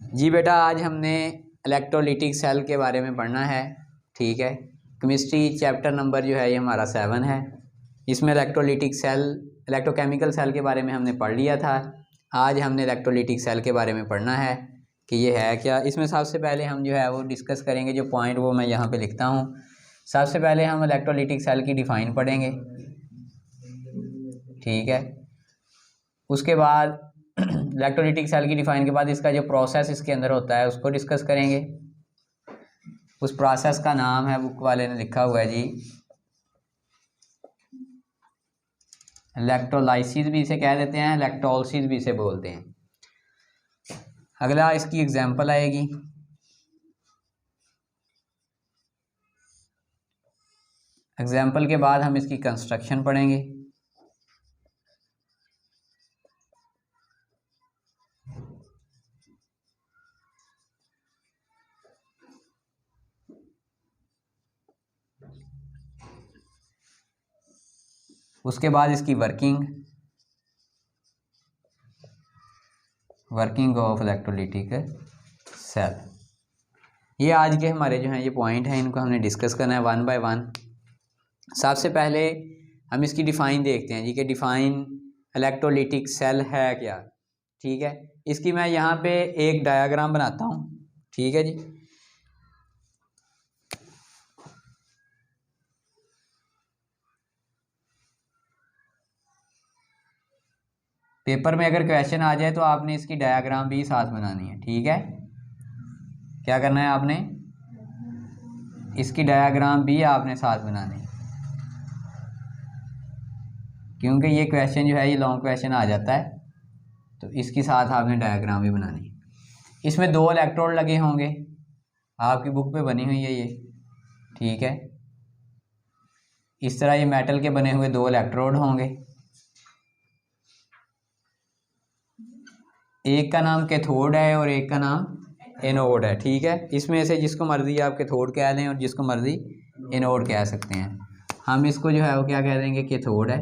जी बेटा, आज हमने इलेक्ट्रोलिटिक सेल के बारे में पढ़ना है। ठीक है, केमिस्ट्री चैप्टर नंबर जो है ये हमारा 7 है। इसमें इलेक्ट्रोलिटिक सेल, इलेक्ट्रोकेमिकल सेल के बारे में हमने पढ़ लिया था। आज हमने इलेक्ट्रोलिटिक सेल के बारे में पढ़ना है कि ये है क्या। इसमें सबसे पहले हम जो है वो डिस्कस करेंगे, जो पॉइंट वो मैं यहाँ पे लिखता हूँ। सबसे पहले हम इलेक्ट्रोलिटिक सेल की डिफ़ाइन पढ़ेंगे। ठीक है, उसके बाद इलेक्ट्रोलिटिक सेल की डिफाइन के बाद इसका जो प्रोसेस इसके अंदर होता है उसको डिस्कस करेंगे। उस प्रोसेस का नाम है, बुक वाले ने लिखा हुआ है जी, इलेक्ट्रोलाइसिस भी इसे कह देते हैं, इलेक्ट्रोलिसिस भी इसे बोलते हैं। अगला इसकी एग्जांपल आएगी। एग्जांपल के बाद हम इसकी कंस्ट्रक्शन पढ़ेंगे। उसके बाद इसकी वर्किंग ऑफ इलेक्ट्रोलिटिक सेल। ये आज के हमारे जो हैं ये पॉइंट हैं, इनको हमने डिस्कस करना है वन बाय वन। सबसे पहले हम इसकी डिफ़ाइन देखते हैं जी कि डिफ़ाइन इलेक्ट्रोलिटिक सेल है क्या। ठीक है, इसकी मैं यहाँ पे एक डायग्राम बनाता हूँ। ठीक है जी, पेपर में अगर क्वेश्चन आ जाए तो आपने इसकी डायग्राम भी साथ बनानी है। ठीक है, क्या करना है आपने, इसकी डायग्राम भी आपने साथ बनानी है, क्योंकि ये क्वेश्चन जो है ये लॉन्ग क्वेश्चन आ जाता है, तो इसके साथ आपने डायग्राम भी बनानी है। इसमें 2 इलेक्ट्रोड लगे होंगे, आपकी बुक पे बनी हुई है ये। ठीक है, इस तरह ये मेटल के बने हुए 2 इलेक्ट्रोड होंगे। एक का नाम कैथोड है और एक का नाम एनोड है। ठीक है, इसमें से जिसको मर्जी आप कैथोड कह दें और जिसको मर्जी एनोड कह सकते हैं। हम इसको जो है वो क्या कह देंगे, कैथोड है।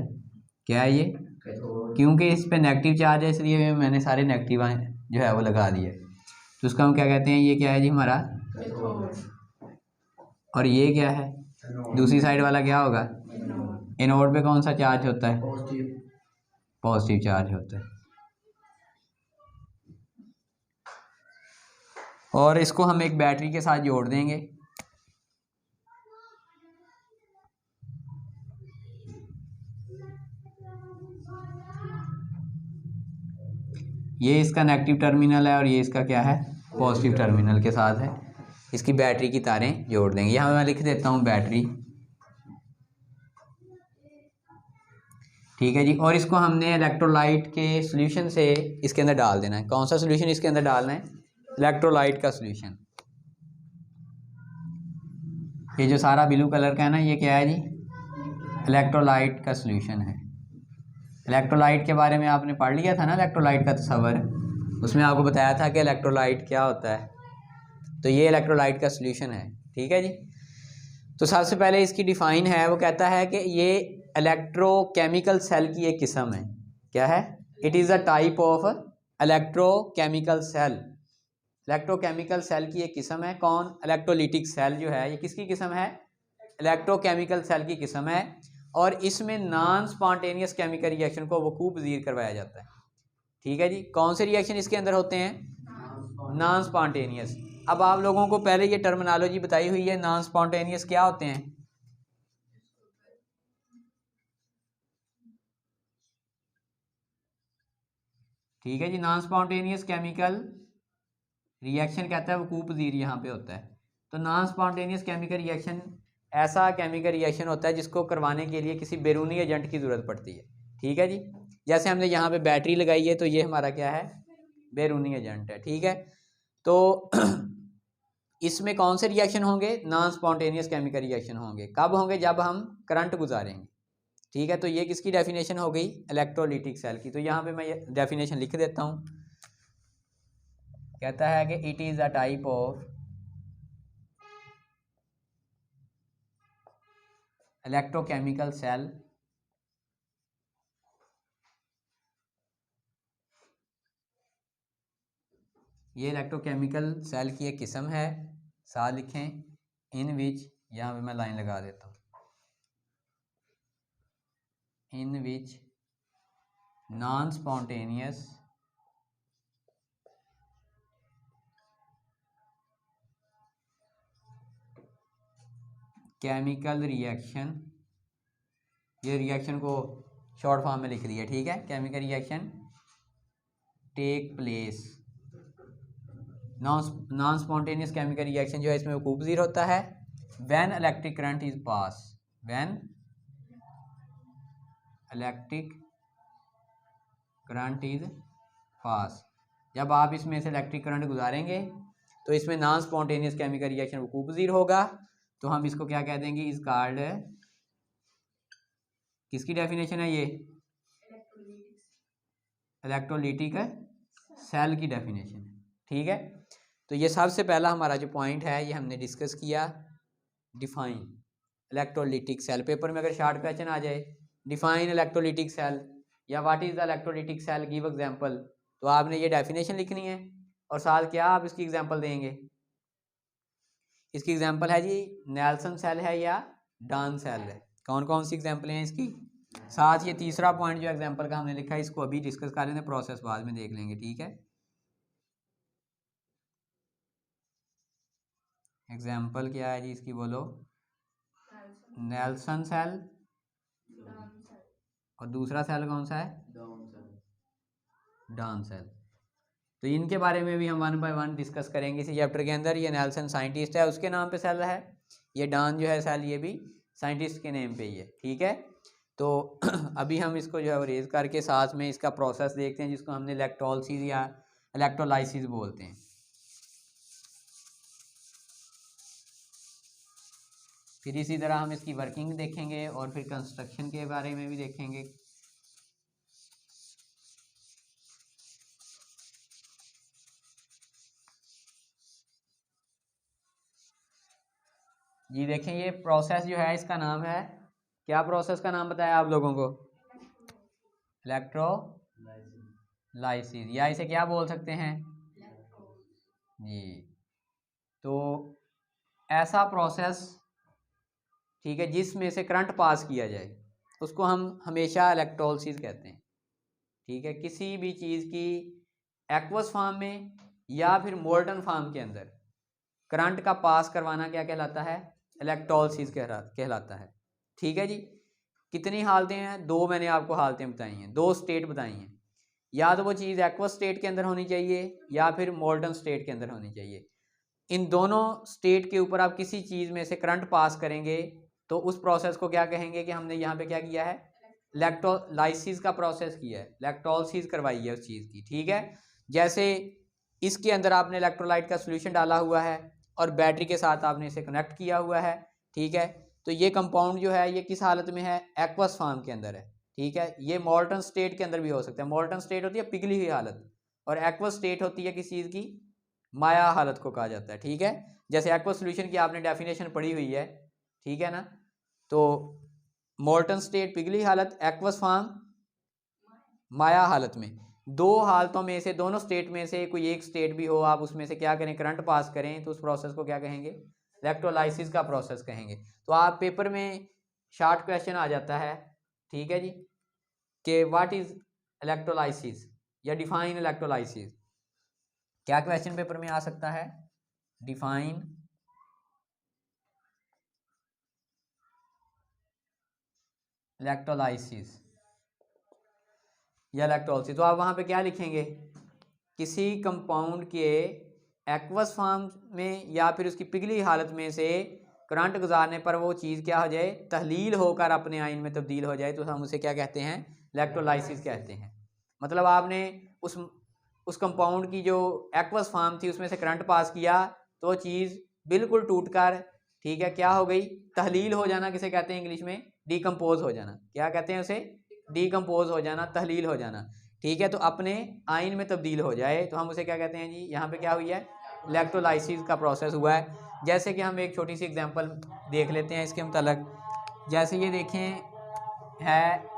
क्या है ये, क्योंकि इस पे नेगेटिव चार्ज है इसलिए मैंने सारे नेगेटिव जो है वो लगा दिए। तो उसका हम क्या कहते हैं, ये क्या है जी हमारा, और ये क्या है, दूसरी साइड वाला क्या होगा, एनोड पे कौन सा चार्ज होता है, पॉजिटिव चार्ज होता है। और इसको हम एक बैटरी के साथ जोड़ देंगे। ये इसका नेगेटिव टर्मिनल है और ये इसका क्या है, पॉजिटिव टर्मिनल के साथ है। इसकी बैटरी की तारें जोड़ देंगे। यहाँ मैं लिख देता हूँ बैटरी। ठीक है जी, और इसको हमने इलेक्ट्रोलाइट के सॉल्यूशन से इसके अंदर डाल देना है। कौन सा सॉल्यूशन इसके अंदर डालना है, इलेक्ट्रोलाइट का सॉल्यूशन। ये जो सारा ब्लू कलर का है ना, ये क्या है जी, इलेक्ट्रोलाइट का सॉल्यूशन है। इलेक्ट्रोलाइट के बारे में आपने पढ़ लिया था ना, इलेक्ट्रोलाइट का तस्वर, उसमें आपको बताया था कि इलेक्ट्रोलाइट क्या होता है। तो ये इलेक्ट्रोलाइट का सॉल्यूशन है। ठीक है जी, तो सबसे पहले इसकी डिफ़ाइन है, वो कहता है कि ये इलेक्ट्रोकेमिकल सेल की एक किस्म है। क्या है, it is a type of electrochemical cell. Electrochemical cell की एक किस्म है। कौन, इलेक्ट्रोलिटिक सेल जो है ये किसकी किस्म है, इलेक्ट्रोकेमिकल सेल की किस्म है। और इसमें नॉन स्पॉन्टेनियस केमिकल रिएक्शन को वकूफ़ पजीर करवाया जाता है। ठीक है जी, कौन से रिएक्शन इसके अंदर होते हैं, नॉन स्पॉन्टेनियस। अब आप लोगों को पहले ये टर्मिनोलॉजी बताई हुई है, नॉन स्पॉन्टेनियस क्या होते हैं। ठीक है जी, नॉन स्पॉन्टेनियस केमिकल रिएक्शन कहता है वकूफ़ पजीर यहाँ पे होता है। तो नॉन स्पॉन्टेनियस केमिकल रिएक्शन ऐसा केमिकल रिएक्शन होता है जिसको करवाने के लिए किसी बैरूनी एजेंट की ज़रूरत पड़ती है। ठीक है जी, जैसे हमने यहाँ पे बैटरी लगाई है तो ये हमारा क्या है, बैरूनी एजेंट है। ठीक है, तो इसमें कौन से रिएक्शन होंगे, नॉन स्पॉन्टेनियस केमिकल रिएक्शन होंगे। कब होंगे, जब हम करंट गुजारेंगे। ठीक है, तो ये किसकी डेफिनेशन हो गई, इलेक्ट्रोलिटिक सेल की। तो यहाँ पे मैं ये डेफिनेशन लिख देता हूँ। कहता है कि it is a type of electrochemical cell ये इलेक्ट्रोकेमिकल सेल की एक किस्म है। साथ लिखें इन विच, यहाँ पे मैं लाइन लगा देता हूँ, in which non spontaneous chemical reaction, ये रिएक्शन को शॉर्ट फॉर्म में लिख दिया, ठीक है। Chemical reaction take place, non spontaneous chemical reaction जो है इसमें वकूफ पज़ीर होता है when electric current is pass, when electric current is pass, जब आप इसमें से इलेक्ट्रिक करंट गुजारेंगे तो इसमें नॉन स्पॉन्टेनियस केमिकल रिएक्शन वकूफ पज़ीर होगा। तो हम इसको क्या कह देंगे, इस कार्ड, किसकी डेफिनेशन है ये, इलेक्ट्रोलिटिक सेल की डेफिनेशन है, ठीक है। तो ये सबसे पहला हमारा जो पॉइंट है ये हमने डिस्कस किया, डिफाइन इलेक्ट्रोलिटिक सेल। पेपर में अगर शॉर्ट क्वेश्चन आ जाए डिफाइन इलेक्ट्रोलिटिक सेल या what is the electrolytic cell, give example, तो आपने ये डेफिनेशन लिखनी है और साथ क्या आप इसकी एग्जांपल देंगे। इसकी एग्जांपल है जी नेल्सन सेल है या डान सेल है। कौन कौन सी एग्जांपलें हैं इसकी, साथ ये तीसरा पॉइंट जो एग्जांपल का हमने लिखा है इसको अभी डिस्कस कर लेंगे, प्रोसेस बाद में देख लेंगे, ठीक है। एग्जांपल क्या है जी इसकी, बोलो। नेल्सन सेल और दूसरा सेल कौन सा है, डान सेल। तो इनके बारे में भी हम वन बाय वन डिस्कस करेंगे इसी चैप्टर के अंदर। ये नेल्सन साइंटिस्ट है उसके नाम पे सेल है, ये डान जो है सेल ये भी साइंटिस्ट के नेम पे ही है, ठीक है। तो अभी हम इसको जो है रेज करके साथ में इसका प्रोसेस देखते हैं जिसको हमने इलेक्ट्रोलिसिस या इलेक्ट्रोलाइसिस बोलते हैं। फिर इसी तरह हम इसकी वर्किंग देखेंगे और फिर कंस्ट्रक्शन के बारे में भी देखेंगे। जी देखें ये प्रोसेस जो है इसका नाम है, क्या प्रोसेस का नाम बताया आप लोगों को, इलेक्ट्रोलाइसिस, या इसे क्या बोल सकते हैं जी। तो ऐसा प्रोसेस, ठीक है, जिसमें से करंट पास किया जाए उसको हम हमेशा इलेक्ट्रोलिसिस कहते हैं, ठीक है। किसी भी चीज़ की एक्वस फॉर्म में या फिर मोल्टन फॉर्म के अंदर करंट का पास करवाना क्या कहलाता है, इलेक्ट्रोलिसिस कहलाता है, ठीक है जी। कितनी हालतें हैं, दो मैंने आपको हालतें बताई हैं, दो स्टेट बताई हैं, या तो वो चीज़ एक्वस स्टेट के अंदर होनी चाहिए या फिर मोल्टन स्टेट के अंदर होनी चाहिए। इन दोनों स्टेट के ऊपर आप किसी चीज़ में से करंट पास करेंगे तो उस प्रोसेस को क्या कहेंगे कि हमने यहाँ पे क्या किया है, इलेक्ट्रोलाइसिस का प्रोसेस किया है, इलेक्ट्रोलिसिस करवाई है उस चीज़ की, ठीक है। जैसे इसके अंदर आपने इलेक्ट्रोलाइट का सोल्यूशन डाला हुआ है और बैटरी के साथ आपने इसे कनेक्ट किया हुआ है, ठीक है। तो ये कंपाउंड जो है ये किस हालत में है, एक्वस फॉर्म के अंदर है, ठीक है। ये मोल्टन स्टेट के अंदर भी हो सकता है, मोल्टन स्टेट होती है पिघली हुई हालत और एक्वस स्टेट होती है किस चीज़ की, माया हालत को कहा जाता है, ठीक है। जैसे एक्वस सोल्यूशन की आपने डेफिनेशन पढ़ी हुई है, ठीक है ना। तो मोल्टन स्टेट पिघली हालत, एक्वस फॉर्म माया हालत में, दो हालतों में से, दोनों स्टेट में से कोई एक स्टेट भी हो, आप उसमें से क्या करें, करंट पास करें, तो उस प्रोसेस को क्या कहेंगे, इलेक्ट्रोलाइसिस का प्रोसेस कहेंगे। तो आप पेपर में शॉर्ट क्वेश्चन आ जाता है, ठीक है जी, कि व्हाट इज इलेक्ट्रोलाइसिस या डिफाइन इलेक्ट्रोलाइसिस। क्या क्वेश्चन पेपर में आ सकता है, डिफाइन इलेक्ट्रोलाइसिस या इलेक्ट्रोलिसिस। तो आप वहाँ पे क्या लिखेंगे, किसी कंपाउंड के एक्वस फॉर्म में या फिर उसकी पिघली हालत में से करंट गुजारने पर वो चीज़ क्या हो जाए, तहलील होकर अपने आयन में तब्दील हो जाए, तो हम उसे क्या कहते हैं, इलेक्ट्रोलाइसिस कहते हैं। मतलब आपने उस कंपाउंड की जो एक्वस फॉर्म थी उसमें से करंट पास किया तो चीज़ बिल्कुल टूट कर, ठीक है, क्या हो गई, तहलील हो जाना, किसे कहते हैं इंग्लिश में, डिकम्पोज हो जाना। क्या कहते हैं उसे, डिकम्पोज हो जाना, तहलील हो जाना, ठीक है। तो अपने आयन में तब्दील हो जाए तो हम उसे क्या कहते हैं जी, यहाँ पे क्या हुई है, इलेक्ट्रोलाइसिस का प्रोसेस हुआ है। जैसे कि हम एक छोटी सी एग्जांपल देख लेते हैं इसके मतलब, जैसे ये देखें है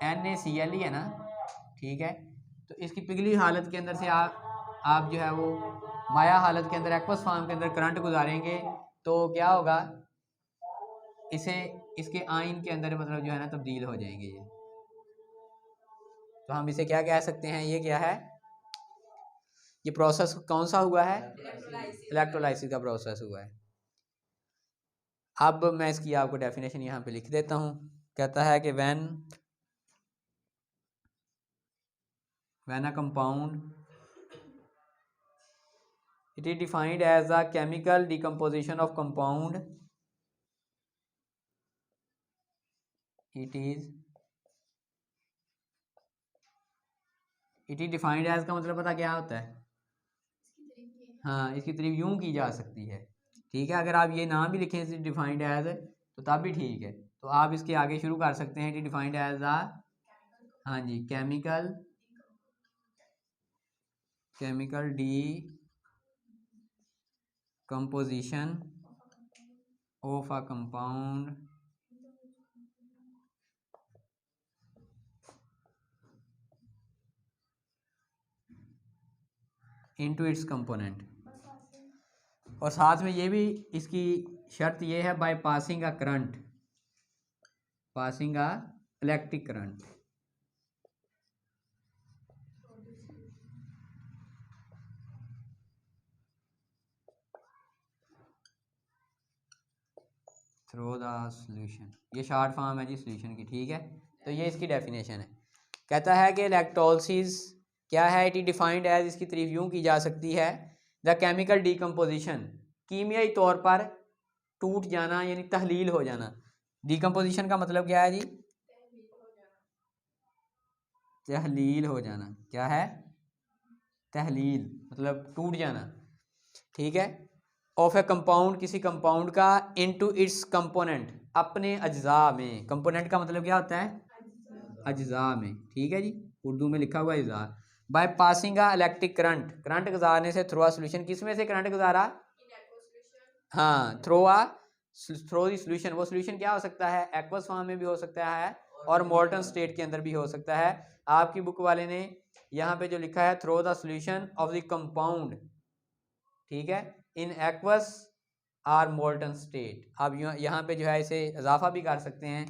NaCl ही है ना, ठीक है। तो इसकी पिघली हालत के अंदर से आप आप जो है वो माया हालत के अंदर एक्वस फॉर्म के अंदर करंट गुजारेंगे तो क्या होगा, इसे इसके आइन के अंदर मतलब जो है ना तब्दील हो जाएंगे ये। तो हम इसे क्या कह सकते हैं, ये क्या है, ये प्रोसेस कौन सा हुआ है, इलेक्ट्रोलाइसिस का प्रोसेस हुआ है। अब मैं इसकी आपको डेफिनेशन यहाँ पे लिख देता हूँ। कहता है कि when a compound it is defined as a chemical decomposition of compound, it is defined as का मतलब पता क्या होता है, हाँ इसकी तारीफ यूं की जा सकती है, ठीक है। अगर आप ये नाम भी लिखें इसे डिफाइंड एज तो तब भी ठीक है। तो आप इसके आगे शुरू कर सकते हैं, it is defined as uh, हाँ जी, chemical decomposition of a compound into its component. और साथ में ये भी इसकी शर्त ये है, by passing a current, passing a electric current. Through the solution, ये शॉर्ट फॉर्म है जी सॉल्यूशन की, ठीक है। तो ये इसकी डेफिनेशन है। कहता है कि इलेक्ट्रोलिसिस क्या है, इट इज डिफाइंड एज, इसकी तारीफ यूँ की जा सकती है, द केमिकल डीकम्पोजिशन, कीमियाई तौर पर टूट जाना यानी तहलील हो जाना। डीकम्पोजिशन का मतलब क्या है जी, तहलील हो जाना, क्या है, तहलील मतलब टूट जाना, ठीक है। ऑफ ए कंपाउंड, किसी कंपाउंड का, इनटू इट्स कंपोनेंट, अपने अज्जा में। कंपोनेंट का मतलब क्या होता है, अज्जा में, ठीक है जी, उर्दू में लिखा हुआ अज्जा। Bye passing a electric current, current गुजारने से, थ्रू अ सॉल्यूशन, किस में से करंट गुजारा, हाँ थ्रो दी सॉल्यूशन। वो सॉल्यूशन क्या हो सकता है, एक्वस फॉर्म में भी हो सकता है और मोल्टन स्टेट के अंदर भी हो सकता है। आपकी बुक वाले ने यहाँ पे जो लिखा है, through the solution of the compound, ठीक है, in aqueous or molten state. आप यहाँ पे जो है इसे इजाफा भी कर सकते हैं,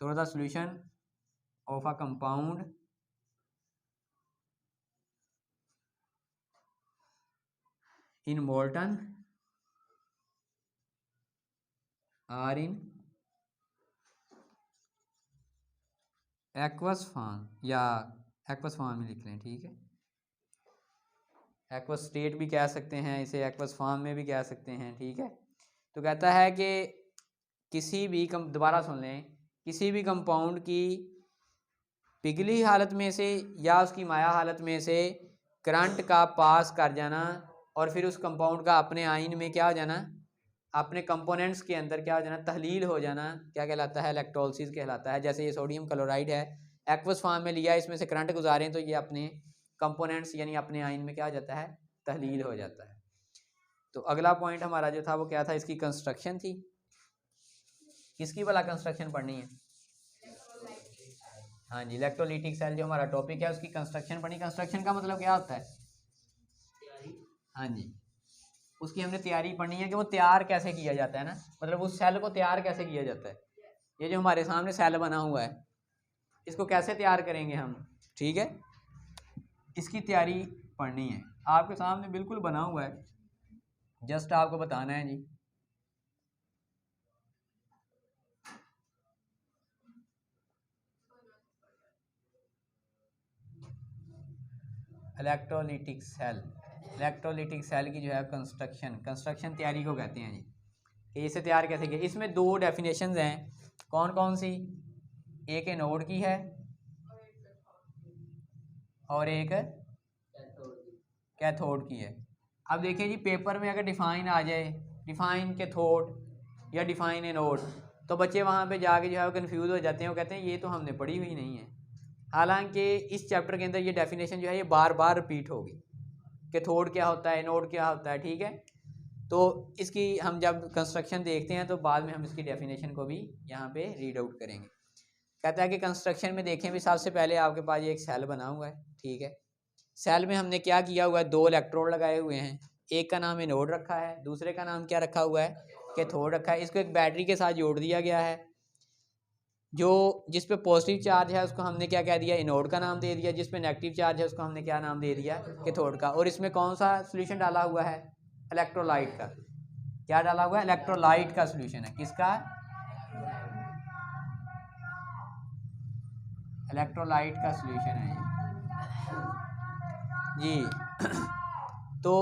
through the solution of a compound in molten or in aqueous form, या एक्वस फॉर्म में लिख लें, ठीक है। एक्वस स्टेट भी कह सकते हैं इसे, एक्वस फॉर्म में भी कह सकते हैं, ठीक है। तो कहता है कि किसी भी दोबारा सुन लें, किसी भी कंपाउंड की पिघली हालत में से या उसकी माया हालत में से करंट का पास कर जाना और फिर उस कंपाउंड का अपने आइन में क्या हो जाना, अपने कंपोनेंट्स के अंदर क्या हो जाना, तहलील हो जाना, क्या कहलाता है, इलेक्ट्रोलिसिस कहलाता है। जैसे ये सोडियम क्लोराइड है, एक्वस फॉर्म में लिया, इसमें से करंट गुजारें तो ये अपने कंपोनेंट्स यानी अपने आइन में क्या हो जाता है, तहलील हो जाता है। तो अगला पॉइंट हमारा जो था वो क्या था, इसकी कंस्ट्रक्शन थी। किसकी भला कंस्ट्रक्शन पढ़नी है, हाँ जी, इलेक्ट्रोलिटिक सेल जो हमारा टॉपिक है उसकी कंस्ट्रक्शन पढ़नी। कंस्ट्रक्शन का मतलब क्या होता है, हाँ जी, उसकी हमने तैयारी पढ़नी है कि वो तैयार कैसे किया जाता है ना, मतलब उस सेल को तैयार कैसे किया जाता है। ये जो हमारे सामने सेल बना हुआ है इसको कैसे तैयार करेंगे हम, ठीक है, इसकी तैयारी पढ़नी है। आपके सामने बिल्कुल बना हुआ है, जस्ट आपको बताना है जी। इलेक्ट्रोलिटिक सेल, इलेक्ट्रोलिटिक सेल की जो है कंस्ट्रक्शन तैयारी को कहते हैं जी, कि इसे तैयार कैसे किया। इसमें दो डेफिनेशंस हैं, कौन कौन सी, एक एनोड की है और एक कैथोड की है। अब देखिए जी, पेपर में अगर डिफाइन आ जाए, डिफाइन कैथोड या डिफाइन एनोड, तो बच्चे वहाँ पे जाके जो है वो कन्फ्यूज़ हो जाते हैं, वो कहते हैं ये तो हमने पढ़ी हुई नहीं है। हालांकि इस चैप्टर के अंदर ये डेफिनेशन जो है ये बार बार रिपीट होगी, कैथोड क्या होता है, एनोड क्या होता है, ठीक है। तो इसकी हम जब कंस्ट्रक्शन देखते हैं तो बाद में हम इसकी डेफिनेशन को भी यहाँ पे रीड आउट करेंगे। कहता है कि कंस्ट्रक्शन में देखें भी, सबसे पहले आपके पास ये एक सेल बना हुआ है, ठीक है। सेल में हमने क्या किया हुआ है, 2 इलेक्ट्रोड लगाए हुए हैं, एक का नाम एनोड रखा है, दूसरे का नाम क्या रखा हुआ है, कैथोड रखा है। इसको एक बैटरी के साथ जोड़ दिया गया है। जो जिस पे पॉजिटिव चार्ज है उसको हमने क्या कह दिया, एनोड का नाम दे दिया, जिस पे नेगेटिव चार्ज है उसको हमने क्या नाम दे दिया, कैथोड का। और इसमें कौन सा सोल्यूशन डाला हुआ है, इलेक्ट्रोलाइट का। क्या डाला हुआ है, इलेक्ट्रोलाइट का सोल्यूशन है। किसका, इलेक्ट्रोलाइट का सोल्यूशन है ये जी। तो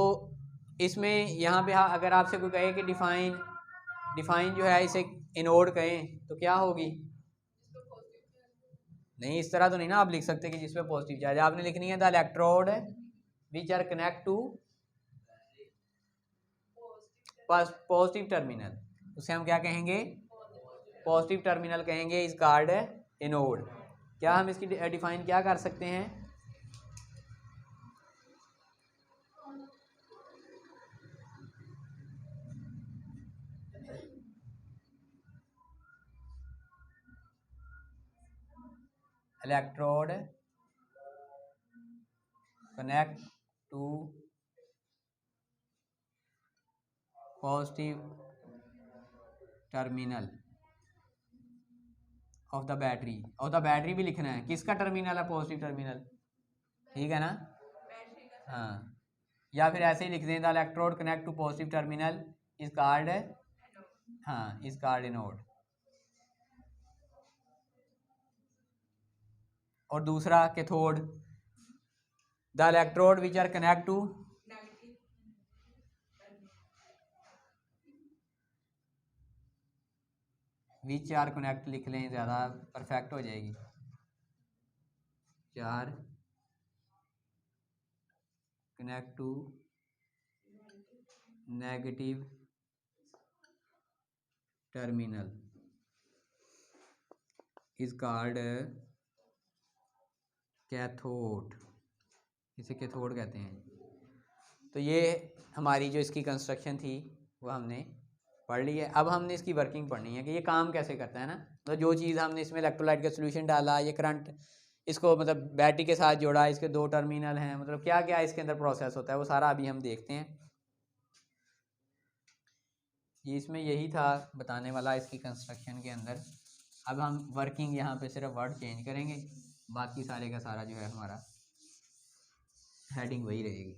इसमें यहाँ पे अगर आपसे कोई कहे कि डिफाइन जो है इसे एनोड कहें तो क्या होगी, नहीं इस तरह तो नहीं ना आप लिख सकते कि जिसमें पॉजिटिव चार्ज, आपने लिखनी है the electrode which are connect to positive terminal, उसे हम क्या कहेंगे, पॉजिटिव टर्मिनल कहेंगे, इस कार्ड एनोड। क्या हम इसकी डिफाइन क्या कर सकते हैं, electrode connect to positive terminal of the battery भी लिखना है। किसका टर्मिनल है, पॉजिटिव टर्मिनल, ठीक है ना। हाँ, या फिर ऐसे ही लिख दें the electrode connect to positive terminal is called, हाँ इज कॉल्ड एनोड। और दूसरा cathode, the electrode which are connect to, which are connect लिख लें, ज़्यादा परफेक्ट हो जाएगी। चार connect to negative terminal is called cathode, इसे कैथोड कहते हैं। तो ये हमारी जो इसकी कंस्ट्रक्शन थी वो हमने पढ़ ली है। अब हमने इसकी वर्किंग पढ़नी है कि ये काम कैसे करता है ना। तो जो चीज़ हमने इसमें इलेक्ट्रोलाइट का सोल्यूशन डाला, ये करंट इसको मतलब बैटरी के साथ जोड़ा, इसके 2 टर्मिनल हैं, मतलब क्या क्या इसके अंदर प्रोसेस होता है वो सारा अभी हम देखते हैं। ये इसमें यही था बताने वाला इसकी कंस्ट्रक्शन के अंदर। अब हम वर्किंग यहाँ पे सिर्फ वर्ड चेंज करेंगे, बाकी सारे का सारा जो है हमारा हेडिंग वही रहेगी।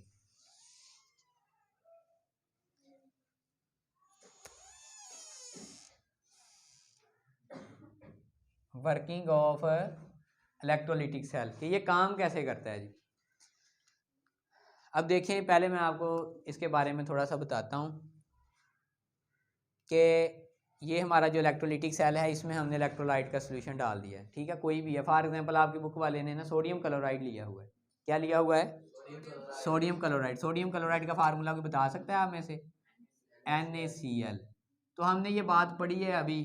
वर्किंग ऑफ इलेक्ट्रोलिटिक सेल कि ये काम कैसे करता है जी। अब देखें, पहले मैं आपको इसके बारे में थोड़ा सा बताता हूँ कि ये हमारा जो इलेक्ट्रोलिटिक सेल है इसमें हमने इलेक्ट्रोलाइट का सोल्यूशन डाल दिया है, ठीक है। कोई भी है, फॉर एग्जांपल आपकी बुक वाले ने ना सोडियम क्लोराइड लिया हुआ है। क्या लिया हुआ है, सोडियम क्लोराइड। सोडियम क्लोराइड का फार्मूला कोई बता सकता है आप में से, NaCl। तो हमने ये बात पढ़ी है अभी,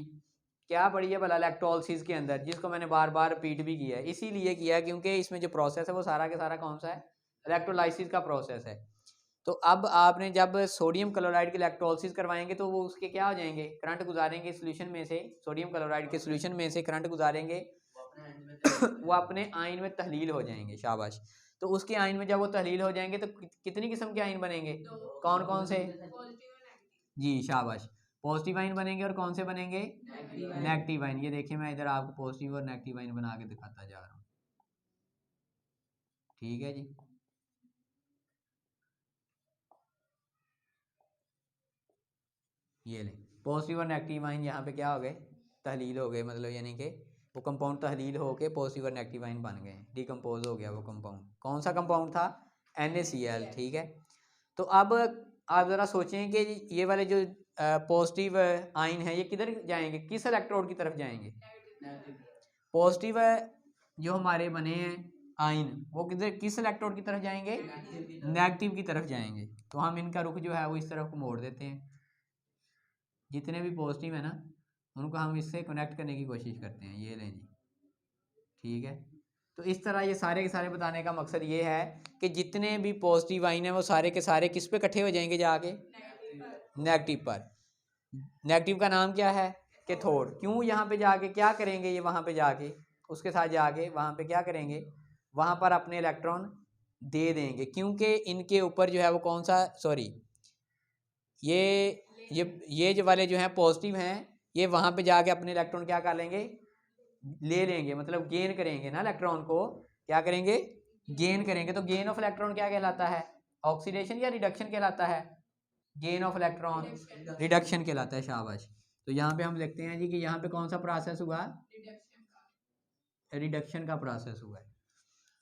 क्या पढ़ी है भला, इलेक्ट्रोलिसिस के अंदर, जिसको मैंने बार बार रिपीट भी किया है। इसीलिए किया क्योंकि इसमें जो प्रोसेस है वो सारा के सारा कौन सा है, इलेक्ट्रोलाइसिस का प्रोसेस है। तो अब आपने जब सोडियम क्लोराइड की इलेक्ट्रोलिसिस करवाएंगे तो वो उसके क्या हो जाएंगे, करंट गुजारेंगे सोल्यूशन में से, सोडियम क्लोराइड के सोल्यूशन में से करंट गुजारेंगे वो अपने आयन में तहलील हो जाएंगे, शाबाश। तो उसके आयन में जब वो तहलील हो जाएंगे तो कितनी किस्म के आयन बनेंगे, कौन कौन से, जी शाबाश, पॉजिटिव आयन बनेंगे और कौन से बनेंगे, नेगेटिव आयन। ये देखिए मैं इधर आपको पॉजिटिव और नेगेटिव आयन बना के दिखाता जा रहा हूँ, ठीक है जी। ये ले पॉजिटिव और नेगेटिव आयन यहाँ पे क्या हो गए, तहलील हो गए, मतलब यानी कि वो कंपाउंड तहलील होके पॉजिटिव और नेगेटिव आयन बन गए, डिकम्पोज हो गया वो कंपाउंड। कौन सा कंपाउंड था, NaCl, ठीक है। तो अब आप ज़रा सोचें कि ये वाले जो पॉजिटिव आयन है ये किधर जाएंगे, किस इलेक्ट्रोड की तरफ जाएंगे, पॉजिटिव जो हमारे बने हैं आयन वो किधर, किस इलेक्ट्रोड की तरफ जाएंगे, नेगेटिव की तरफ जाएंगे। तो हम इनका रुख जो है वो इस तरफ को मोड़ देते हैं, जितने भी पॉजिटिव है ना उनको हम इससे कनेक्ट करने की कोशिश करते हैं। ये लें जी, ठीक है। तो इस तरह ये सारे के सारे बताने का मकसद ये है कि जितने भी पॉजिटिव आयन हैं वो सारे के सारे किस पे इकट्ठे हो जाएंगे, जाके नेगेटिव पर। नेगेटिव का नाम क्या है, कैथोड। क्यों यहाँ पे जाके क्या करेंगे, ये वहाँ पे जाके उसके साथ जाके वहाँ पे क्या करेंगे, वहाँ पर अपने इलेक्ट्रॉन दे देंगे, क्योंकि इनके ऊपर जो है वो कौन सा, सॉरी, ये जो वाले जो हैं पॉजिटिव हैं, ये वहाँ पे जाके अपने इलेक्ट्रॉन क्या कर लेंगे, ले लेंगे, मतलब गेन करेंगे ना, इलेक्ट्रॉन को क्या करेंगे, गेन करेंगे। तो गेन ऑफ इलेक्ट्रॉन क्या कहलाता है, ऑक्सीडेशन या रिडक्शन कहलाता है, गेन ऑफ इलेक्ट्रॉन रिडक्शन कहलाता है, शाबाश। तो यहाँ पे हम लिखते हैं जी कि यहाँ पे कौन सा प्रोसेस हुआ, रिडक्शन का प्रोसेस हुआ है,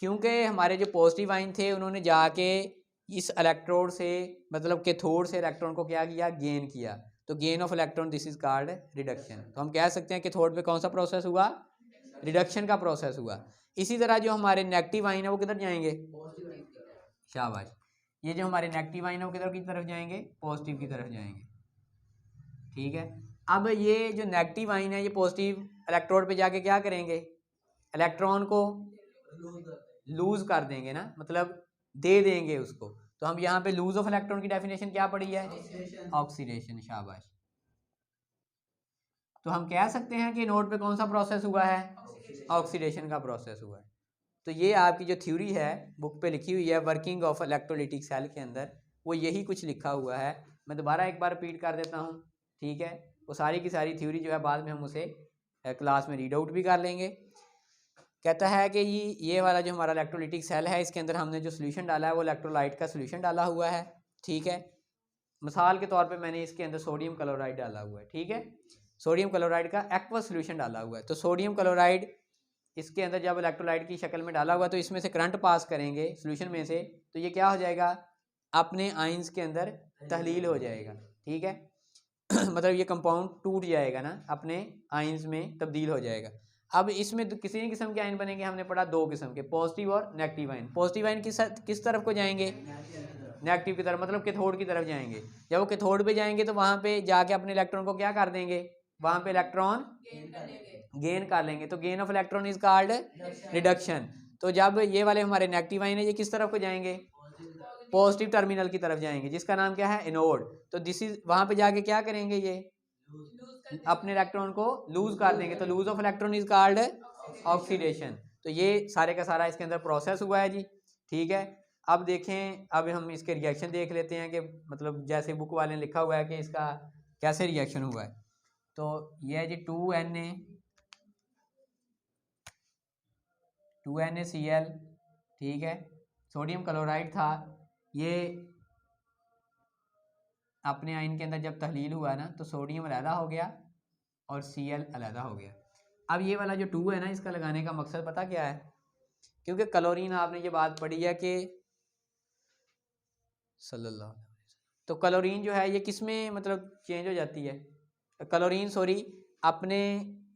क्योंकि हमारे जो पॉजिटिव आयन थे उन्होंने जाके इस इलेक्ट्रोड से, मतलब कैथोड से इलेक्ट्रॉन को क्या किया, गेन किया। तो gain of electron this is called reduction. तो हम कह सकते हैं कैथोड पे कौन सा प्रोसेस हुआ, रिडक्शन का प्रोसेस हुआ। इसी तरह जो हमारे नेगेटिव आयन है वो किधर जाएंगे, शाबाश, ये जो हमारे नेगेटिव आयन है वो किधर की तरफ जाएंगे, पॉजिटिव की तरफ जाएंगे, ठीक है। अब ये जो नेगेटिव आयन है ये पॉजिटिव इलेक्ट्रोड पे जाके क्या करेंगे, इलेक्ट्रॉन को लूज कर देंगे ना, मतलब दे देंगे उसको। तो हम यहाँ पे लूज ऑफ इलेक्ट्रॉन की डेफिनेशन क्या पढ़ी है, ऑक्सीडेशन, शाबाश। तो हम कह सकते हैं कि नोड पे कौन सा प्रोसेस हुआ है, ऑक्सीडेशन का प्रोसेस हुआ है। तो ये आपकी जो थ्योरी है बुक पे लिखी हुई है वर्किंग ऑफ इलेक्ट्रोलिटिक सेल के अंदर, वो यही कुछ लिखा हुआ है। मैं दोबारा एक बार रिपीट कर देता हूँ, ठीक है। वो सारी की सारी थ्योरी जो है बाद में हम उसे क्लास में रीड आउट भी कर लेंगे। कहता है कि ये वाला जो हमारा इलेक्ट्रोलिटिक सेल है इसके अंदर हमने जो सोल्यूशन डाला है वो इलेक्ट्रोलाइट का सोल्यूशन डाला हुआ है, ठीक है। मिसाल के तौर पे मैंने इसके अंदर सोडियम क्लोराइड डाला हुआ है, ठीक है। सोडियम क्लोराइड का एक्वस सोल्यूशन डाला हुआ है। तो सोडियम क्लोराइड इसके अंदर जब इलेक्ट्रोलाइट की शक्ल में डाला हुआ तो इसमें से करंट पास करेंगे सोल्यूशन में से, तो ये क्या हो जाएगा, अपने आइंस के अंदर तहलील हो जाएगा, ठीक है। मतलब ये कंपाउंड टूट जाएगा ना, अपने आइंस में तब्दील हो जाएगा। अब इसमें किसी न किस्म के आयन बनेंगे, हमने पढ़ा दो किस्म के, पॉजिटिव और नेगेटिव आयन। पॉजिटिव आयन किस तरफ को जाएंगे, नेगेटिव की तरफ, मतलब कैथोड की तरफ जाएंगे। जब वो कैथोड पे जाएंगे तो वहां पे जाके अपने इलेक्ट्रॉन को क्या कर देंगे, वहां पे इलेक्ट्रॉन गेन कर लेंगे। तो gain of electron is called reduction. तो जब ये वाले हमारे नेगेटिव आयन है ये किस तरफ को जाएंगे, पॉजिटिव टर्मिनल की तरफ जाएंगे, जिसका नाम क्या है, एनोड। तो दिस इज, वहां पे जाके क्या करेंगे, ये अपने इलेक्ट्रॉन को लूज कर देंगे। तो lose of electron is called oxidation. तो ये सारे का सारा इसके अंदर प्रोसेस हुआ है जी, ठीक है। अब देखें, अब हम इसके रिएक्शन देख लेते हैं कि मतलब जैसे बुक वाले ने लिखा हुआ है कि इसका कैसे रिएक्शन हुआ है। तो ये है जी 2NaCl, ठीक है। सोडियम क्लोराइड था, ये अपने आयन के अंदर जब तहलील हुआ ना तो सोडियम अलहदा हो गया और Cl अलहदा हो गया। अब ये वाला जो 2 है ना, इसका लगाने का मकसद पता क्या है, क्योंकि क्लोरीन आपने ये बात पढ़ी है कि सल्लल्लाहु अलैहि वसल्लम, तो क्लोरीन जो है ये किस में मतलब चेंज हो जाती है, क्लोरीन सॉरी, अपने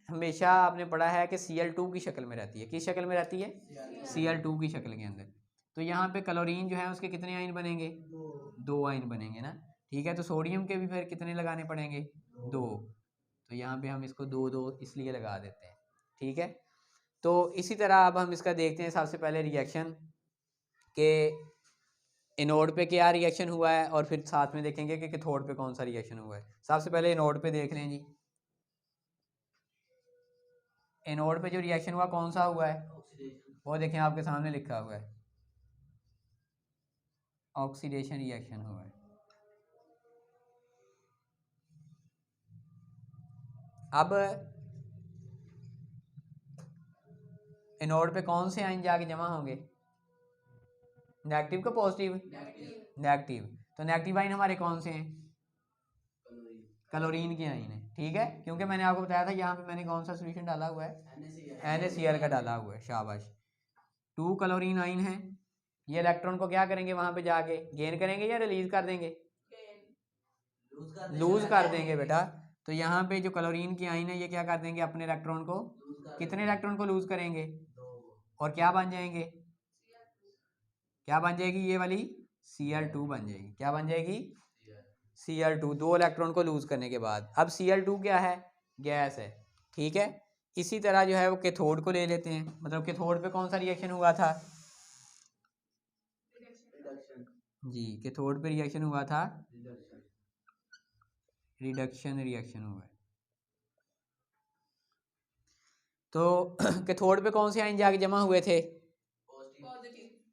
हमेशा आपने पढ़ा है कि Cl2 की शक्ल में रहती है। किस शक्ल में रहती है, Cl2 की शक्ल के अंदर। तो यहाँ पे क्लोरीन जो है उसके कितने आयन बनेंगे, दो आयन बनेंगे ना, ठीक है। तो सोडियम के भी फिर कितने लगाने पड़ेंगे, दो। तो यहाँ पे हम इसको दो दो इसलिए लगा देते हैं, ठीक है। तो इसी तरह अब हम इसका देखते हैं सबसे पहले रिएक्शन के एनोड पे क्या रिएक्शन हुआ है, और फिर साथ में देखेंगे कि कैथोड पे कौन सा रिएक्शन हुआ है। सबसे पहले एनोड पे देख लें जी, एनोड पे जो रिएक्शन हुआ कौन सा हुआ है, वो देखें आपके सामने लिखा हुआ है, ऑक्सीडेशन रिएक्शन हुआ है। अब एनोड पे कौन से आयन जाके जमा होंगे, नेगेटिव का पॉजिटिव, नेगेटिव। तो नेगेटिव आयन हमारे कौन से हैं, क्लोरीन के आयन है, ठीक है। क्योंकि मैंने आपको बताया था यहाँ पे मैंने कौन सा सोल्यूशन डाला हुआ है, NaCl का डाला हुआ है, शाबाश। 2 क्लोरीन आयन है, ये इलेक्ट्रॉन को क्या करेंगे, वहां पे जाके गेन करेंगे या रिलीज कर देंगे, लूज कर देंगे बेटा। तो यहाँ पे जो क्लोरीन की आयन है ये क्या कर देंगे, अपने इलेक्ट्रॉन को, कितने इलेक्ट्रॉन को लूज करेंगे, और क्या बन जाएंगे, क्या बन जाएगी, ये वाली Cl2 बन जाएगी। क्या बन जाएगी, Cl2, दो इलेक्ट्रॉन को लूज करने के बाद। अब Cl2 क्या है, गैस है, ठीक है। इसी तरह जो है वो कैथोड को ले लेते हैं, मतलब कैथोड पे कौन सा रिएक्शन हुआ था जी, कैथोड पे रिएक्शन हुआ था, रिडक्शन रिएक्शन हुआ है। तो कैथोड पे कौन से आयन जाके जमा हुए थे,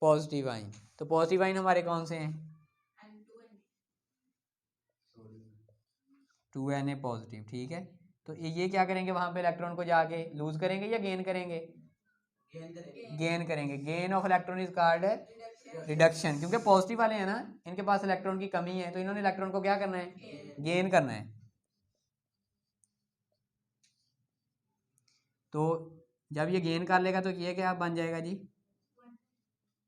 पॉजिटिव आइन। तो पॉजिटिव आइन हमारे कौन से हैं? 2Na पॉजिटिव, ठीक है। तो ये क्या करेंगे, वहाँ पे इलेक्ट्रॉन को जाके लूज करेंगे या गेन करेंगे? गेन करेंगे। Gain of electron is called reduction, क्योंकि पॉजिटिव वाले हैं ना, इनके पास इलेक्ट्रॉन की कमी है, तो इन्होंने इलेक्ट्रॉन को क्या करना है? गेन करना है। तो जब ये गेन कर लेगा तो ये क्या बन जाएगा जी?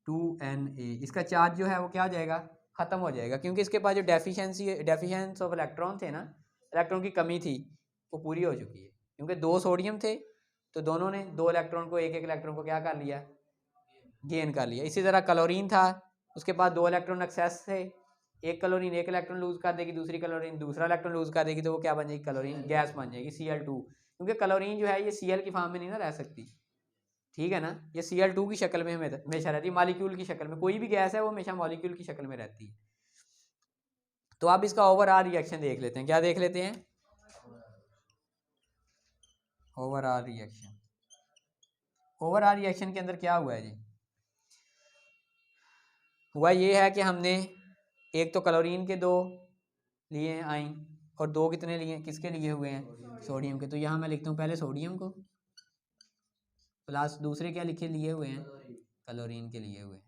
2Na। इसका चार्ज जो है वो क्या हो जाएगा? ख़त्म हो जाएगा, क्योंकि इसके पास जो डेफिशिएंस ऑफ इलेक्ट्रॉन थे ना, इलेक्ट्रॉन की कमी थी, वो पूरी हो चुकी है। क्योंकि 2 सोडियम थे, तो दोनों ने 2 इलेक्ट्रॉन को, एक इलेक्ट्रॉन को क्या कर लिया? गेन कर लिया। इसी तरह क्लोरीन था, उसके पास 2 इलेक्ट्रॉन एक्सेस थे, एक क्लोरीन एक इलेक्ट्रॉन लूज कर देगी, दूसरी क्लोरीन दूसरा इलेक्ट्रॉन लूज कर देगी, तो वो क्या बन जाएगी? क्लोरीन गैस बन जाएगी, Cl2। क्योंकि क्लोरीन जो है ये Cl की फॉर्म में नहीं ना रह सकती, ठीक है ना, ये Cl2 की शक्ल में हमेशा रहती है, मॉलिक्यूल की शक्ल में। कोई भी गैस है वो हमेशा मॉलिक्यूल की शक्ल में रहती है। तो आप इसका ओवरऑल रिएक्शन देख लेते हैं। क्या देख लेते हैं? Overall reaction. ओवरऑल रिएक्शन के अंदर क्या हुआ है जी? हुआ ये है कि हमने एक तो क्लोरीन के 2 लिए हैं आइन, और 2 कितने लिए? किसके लिए हुए हैं? सोडियम के। तो यहाँ मैं लिखता हूँ पहले सोडियम को, प्लस दूसरे क्या लिखे लिए हुए हैं? क्लोरीन के लिए हुए हैं,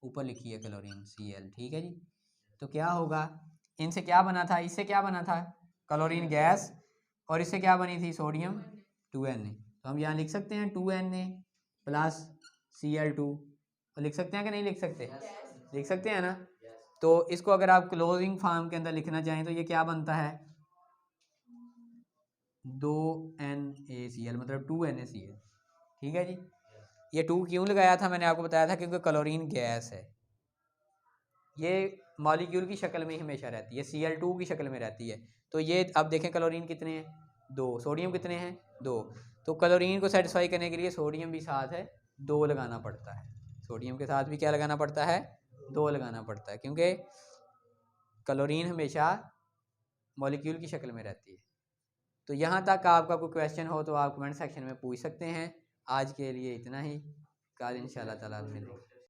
ऊपर लिखी है क्लोरीन Cl, ठीक है जी। तो क्या होगा, इनसे क्या बना था? इससे क्या बना था? क्लोरीन गैस, और इससे क्या बनी थी? Sodium 2Na। तो हम यहाँ लिख सकते हैं 2Na प्लस Cl2, और लिख सकते हैं कि नहीं लिख सकते? लिख सकते हैं ना। तो इसको अगर आप क्लोजिंग फॉर्म के अंदर लिखना चाहें तो ये क्या बनता है? 2NaCl, मतलब 2NaCl, ठीक है जी। ये 2 क्यों लगाया था मैंने आपको बताया था, क्योंकि क्लोरीन गैस है, ये मॉलिक्यूल की शक्ल में ही हमेशा रहती है, Cl2 की शक्ल में रहती है। तो ये अब देखें क्लोरीन कितने हैं? 2। सोडियम कितने हैं? 2। तो क्लोरीन को सेटिस्फाई करने के लिए सोडियम भी साथ है 2 लगाना पड़ता है। सोडियम के साथ भी क्या लगाना पड़ता है? 2 लगाना पड़ता है, क्योंकि क्लोरीन हमेशा मॉलिक्यूल की शक्ल में रहती है। तो यहाँ तक आपका कोई क्वेश्चन हो तो आप कमेंट सेक्शन में पूछ सकते हैं। आज के लिए इतना ही, कल इंशाल्लाह ताला मिलेंगे।